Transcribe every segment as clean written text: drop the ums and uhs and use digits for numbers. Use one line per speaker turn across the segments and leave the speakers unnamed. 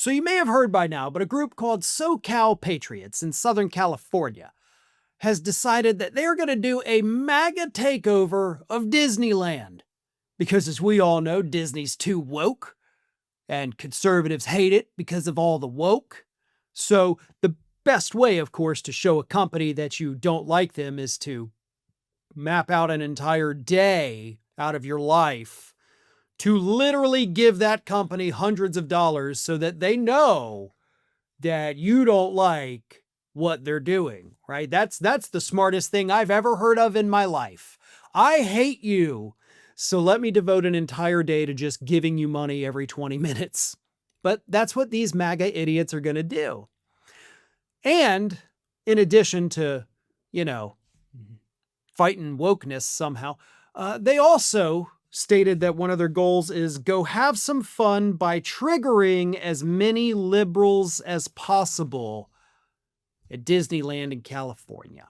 So you may have heard by now, but a group called SoCal Patriots in Southern California has decided that they're going to do a MAGA takeover of Disneyland. Because as we all know, Disney's too woke, and conservatives hate it because of all the woke. So the best way, of course, to show a company that you don't like them is to map out an entire day out of your life to literally give that company hundreds of dollars so that they know that you don't like what they're doing, right? That's the smartest thing I've ever heard of in my life. I hate you, so let me devote an entire day to just giving you money every 20 minutes. But that's what these MAGA idiots are going to do. And in addition to, fighting wokeness somehow, they also stated that one of their goals is go have some fun by triggering as many liberals as possible at Disneyland in California.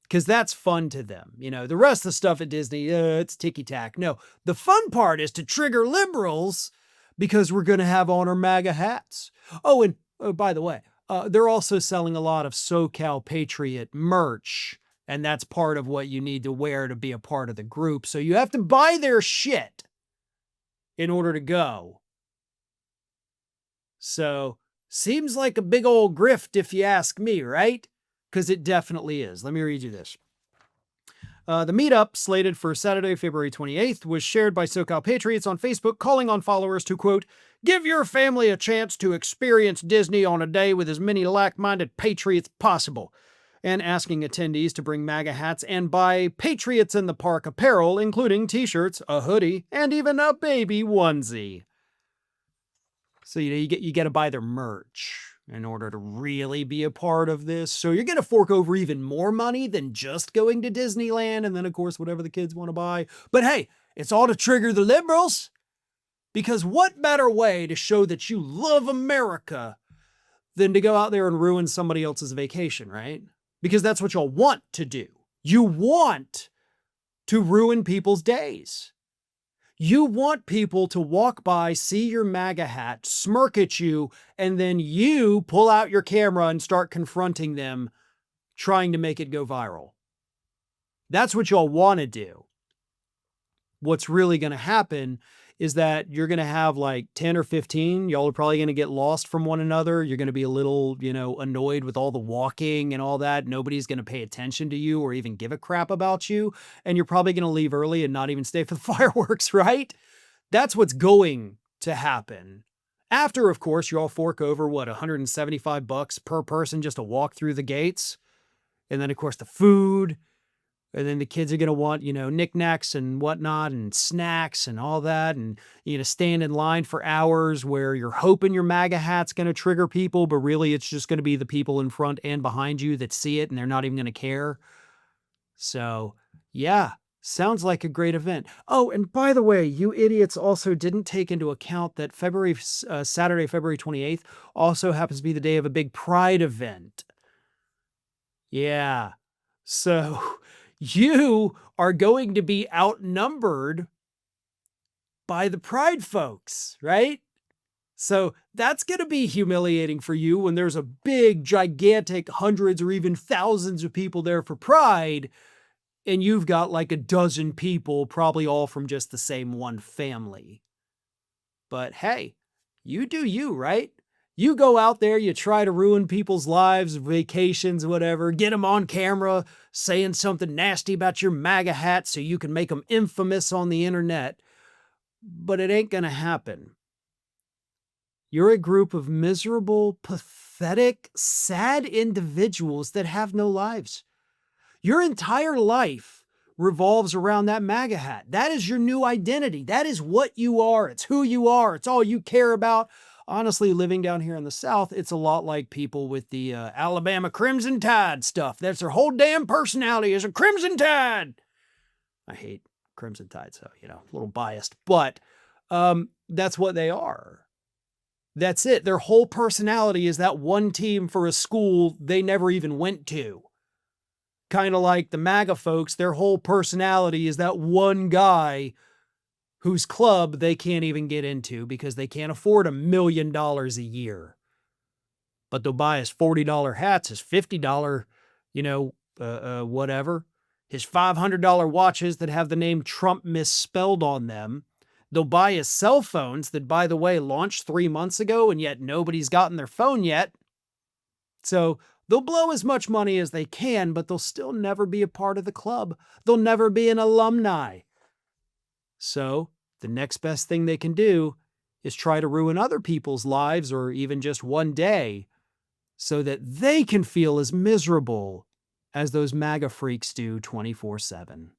Because that's fun to them. The rest of the stuff at Disney, it's ticky-tack. No, the fun part is to trigger liberals because we're going to have on our MAGA hats. Oh, and by the way, they're also selling a lot of SoCal Patriot merch. And that's part of what you need to wear to be a part of the group. So you have to buy their shit in order to go. So seems like a big old grift if you ask me, right? Because it definitely is. Let me read you this. The meetup, slated for Saturday, February 28th, was shared by SoCal Patriots on Facebook, calling on followers to, quote, give your family a chance to experience Disney on a day with as many like-minded patriots possible, and asking attendees to bring MAGA hats and buy Patriots in the Park apparel, including t-shirts, a hoodie, and even a baby onesie. So, you get to buy their merch in order to really be a part of this. So you're going to fork over even more money than just going to Disneyland and then, of course, whatever the kids want to buy. But hey, it's all to trigger the liberals. Because what better way to show that you love America than to go out there and ruin somebody else's vacation, right? Because that's what y'all want to do. You want to ruin people's days. You want people to walk by, see your MAGA hat, smirk at you, and then you pull out your camera and start confronting them, trying to make it go viral. That's what y'all want to do. What's really going to happen is that you're going to have like 10 or 15. Y'all are probably going to get lost from one another. You're going to be a little, annoyed with all the walking and all that. Nobody's going to pay attention to you or even give a crap about you. And you're probably going to leave early and not even stay for the fireworks, right? That's what's going to happen. After, of course, you all fork over, $175 per person just to walk through the gates. And then, of course, the food. And then the kids are going to want, knickknacks and whatnot and snacks and all that. And you're going to stand in line for hours where you're hoping your MAGA hat's going to trigger people, but really it's just going to be the people in front and behind you that see it and they're not even going to care. So, yeah, sounds like a great event. Oh, and by the way, you idiots also didn't take into account that Saturday, February 28th also happens to be the day of a big Pride event. Yeah. So you are going to be outnumbered by the Pride folks, right? So that's going to be humiliating for you when there's a big, gigantic hundreds or even thousands of people there for Pride, and you've got like a dozen people, probably all from just the same one family. But hey, you do you, right? You go out there, you try to ruin people's lives, vacations, whatever, get them on camera saying something nasty about your MAGA hat so you can make them infamous on the internet. But it ain't going to happen. You're a group of miserable, pathetic, sad individuals that have no lives. Your entire life revolves around that MAGA hat. That is your new identity. That is what you are. It's who you are. It's all you care about. Honestly, living down here in the South, it's a lot like people with the Alabama Crimson Tide stuff. That's their whole damn personality is a Crimson Tide. I hate Crimson Tide, so, a little biased. But that's what they are. That's it. Their whole personality is that one team for a school they never even went to. Kind of like the MAGA folks, their whole personality is that one guy whose club they can't even get into because they can't afford $1 million a year. But they'll buy his $40 hats, his $50, whatever, his $500 watches that have the name Trump misspelled on them. They'll buy his cell phones that, by the way, launched 3 months ago, and yet nobody's gotten their phone yet. So they'll blow as much money as they can, but they'll still never be a part of the club. They'll never be an alumni. So the next best thing they can do is try to ruin other people's lives, or even just one day, so that they can feel as miserable as those MAGA freaks do 24/7.